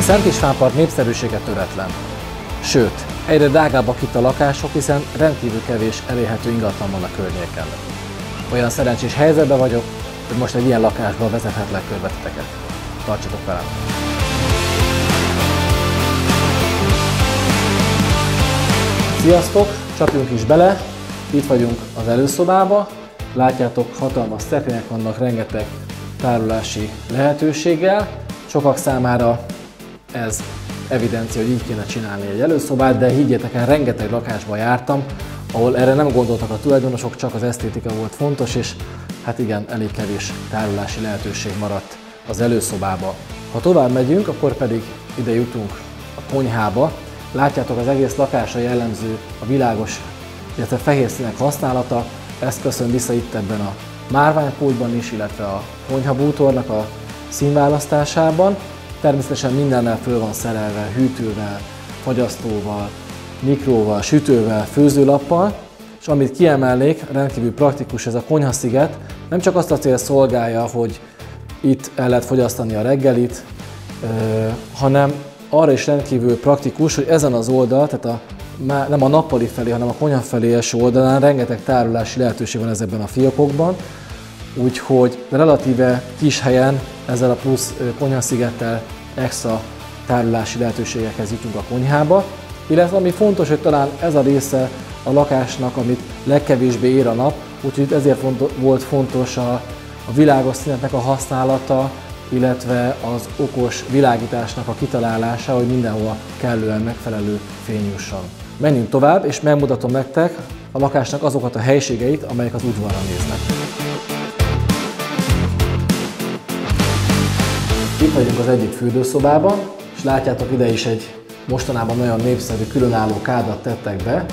Szent István Park népszerűsége töretlen. Sőt, egyre drágábbak itt a lakások, hiszen rendkívül kevés elérhető ingatlan van a környéken. Olyan szerencsés helyzetben vagyok, hogy most egy ilyen lakásba vezethetlek körbe titeket. Tartsatok velem! Sziasztok! Csapjunk is bele! Itt vagyunk az előszobába. Látjátok, hatalmas szekrények vannak, rengeteg tárolási lehetőséggel. Sokak számára ez evidencia, hogy így kéne csinálni egy előszobát, de higgyétek el, rengeteg lakásban jártam, ahol erre nem gondoltak a tulajdonosok, csak az esztétika volt fontos, és hát igen, elég kevés tárolási lehetőség maradt az előszobába. Ha tovább megyünk, akkor pedig ide jutunk a konyhába. Látjátok, az egész lakásra jellemző a világos, illetve fehér színek használata. Ezt köszön vissza itt ebben a márványpultban is, illetve a konyhabútornak a színválasztásában. Természetesen mindennel föl van szerelve, hűtővel, fagyasztóval, mikróval, sütővel, főzőlappal, és amit kiemelnék, rendkívül praktikus ez a konyhasziget, nem csak azt a cél szolgálja, hogy itt el lehet fogyasztani a reggelit, hanem arra is rendkívül praktikus, hogy ezen az oldal, tehát nem a nappali felé, hanem a konyha felé eső oldalán rengeteg tárolási lehetőség van ezekben a fiókokban, úgyhogy relatíve kis helyen ezzel a plusz konyhaszigettel extra tárolási lehetőségekhez jutunk a konyhába. Illetve ami fontos, hogy talán ez a része a lakásnak, amit legkevésbé ér a nap, úgyhogy ezért volt fontos a világos színeknek a használata, illetve az okos világításnak a kitalálása, hogy mindenhol kellően megfelelő fény jusson. Menjünk tovább, és megmutatom nektek a lakásnak azokat a helységeit, amelyek az udvarra néznek. Itt vagyunk az egyik fürdőszobában, és látjátok, ide is egy mostanában nagyon népszerű különálló kádat tettek be.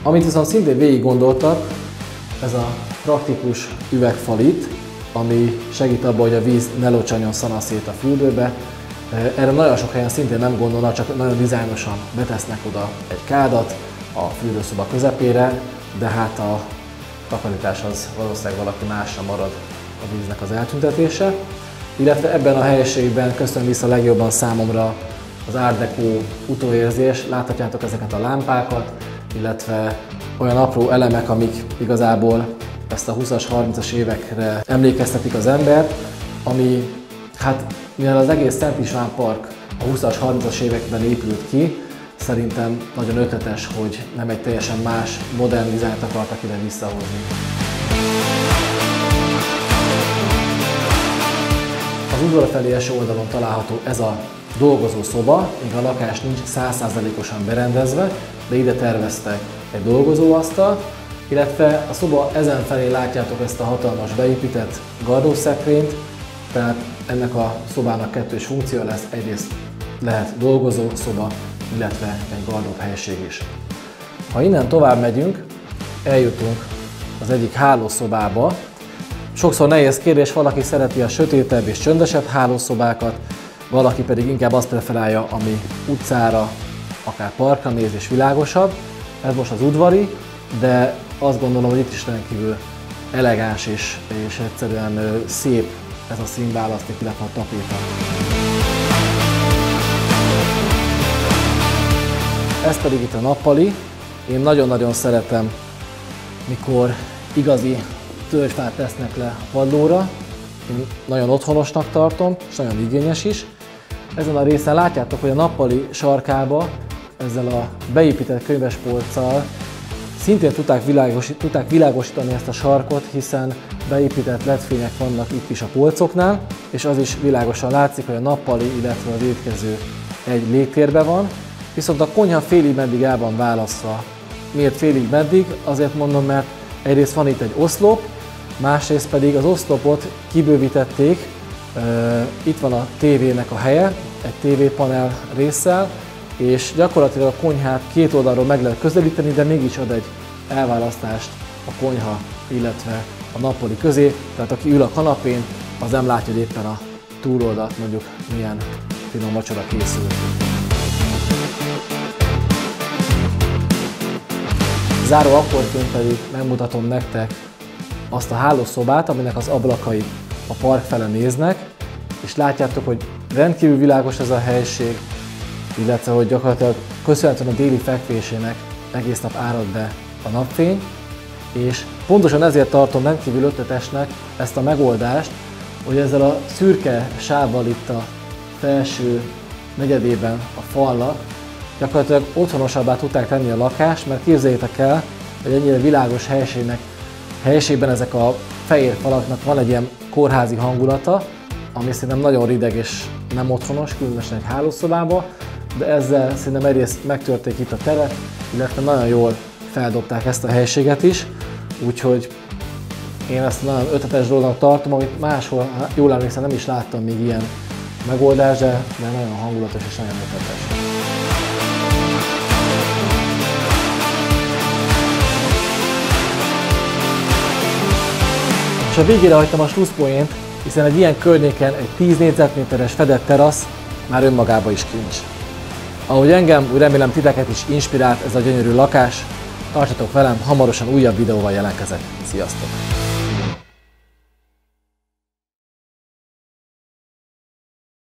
Amit viszont szintén végig gondoltak, ez a praktikus üvegfal itt, ami segít abban, hogy a víz ne locsanjon szanaszét a fürdőbe. Erre nagyon sok helyen szintén nem gondolnak, csak nagyon dizájnosan betesznek oda egy kádat a fürdőszoba közepére, de hát a takarítás az valószínűleg valaki másra marad a víznek az eltüntetése. Illetve ebben a helyiségben köszön vissza legjobban számomra az Art Deco utóérzés. Láthatjátok ezeket a lámpákat, illetve olyan apró elemek, amik igazából ezt a 20-as, 30-as évekre emlékeztetik az embert, ami, hát mivel az egész Szent István Park a 20-as, 30-as években épült ki, szerintem nagyon ötletes, hogy nem egy teljesen más, modern dizájnt akartak ide visszahozni. Az udvar felé eső oldalon található ez a dolgozó szoba, még a lakás nincs 100%-osan berendezve, de ide terveztek egy dolgozóasztalt, illetve a szoba ezen felé látjátok ezt a hatalmas beépített gardróbszekrényt, tehát ennek a szobának kettős funkció lesz, egyrészt lehet dolgozó szoba, illetve egy gardrób helység is. Ha innen tovább megyünk, eljutunk az egyik hálószobába. Sokszor nehéz kérdés, valaki szereti a sötétebb és csöndesebb hálószobákat, valaki pedig inkább azt preferálja, ami utcára, akár parkra néz és világosabb. Ez most az udvari, de azt gondolom, hogy itt is rendkívül elegáns és egyszerűen szép ez a színválaszték, illetve a tapéta. Ez pedig itt a nappali. Én nagyon-nagyon szeretem, mikor igazi tölgyfát tesznek le a padlóra. Én nagyon otthonosnak tartom, és nagyon igényes is. Ezen a részen látjátok, hogy a nappali sarkába ezzel a beépített könyvespolccal szintén tudták világosítani ezt a sarkot, hiszen beépített LED-fények vannak itt is a polcoknál, és az is világosan látszik, hogy a nappali, illetve az étkező egy légtérben van, viszont a konyha félig meddig el van választva. Miért félig meddig? Azért mondom, mert egyrészt van itt egy oszlop, másrészt pedig az oszlopot kibővítették, itt van a tévének a helye, egy tévépanel résszel, és gyakorlatilag a konyhát két oldalról meg lehet közelíteni, de mégis ad egy elválasztást a konyha, illetve a nappali közé, tehát aki ül a kanapén, az nem látja, hogy éppen a túloldalt mondjuk milyen finom vacsora készül. Záró akkorként pedig megmutatom nektek azt a hálószobát, aminek az ablakai a park fele néznek, és látjátok, hogy Rendkívül világos ez a helység, illetve hogy gyakorlatilag köszönhetően a déli fekvésének egész nap árad be a napfény, és pontosan ezért tartom rendkívül ötletesnek ezt a megoldást, hogy ezzel a szürke sávval itt a felső negyedében a falnak gyakorlatilag otthonosabbá tudták tenni a lakást, mert képzeljétek el, hogy ennyire világos helyiségben ezek a fehér falaknak van egy ilyen kórházi hangulata, ami szerintem nagyon rideg és nem otthonos, különösen egy hálószobába, de ezzel szerintem egyrészt megtörték itt a teret, illetve nagyon jól feldobták ezt a helyiséget is, úgyhogy én ezt nagyon ötletes dolognak tartom, amit máshol, jól emlékszem, nem is láttam még ilyen megoldást, de nagyon hangulatos és nagyon ötletes. És a végére hagytam a slusszpoént, hiszen egy ilyen környéken egy 10 négyzetméteres fedett terasz már önmagában is kincs. Ahogy engem, úgy remélem titeket is inspirált ez a gyönyörű lakás, tartsatok velem, hamarosan újabb videóval jelentkezek. Sziasztok!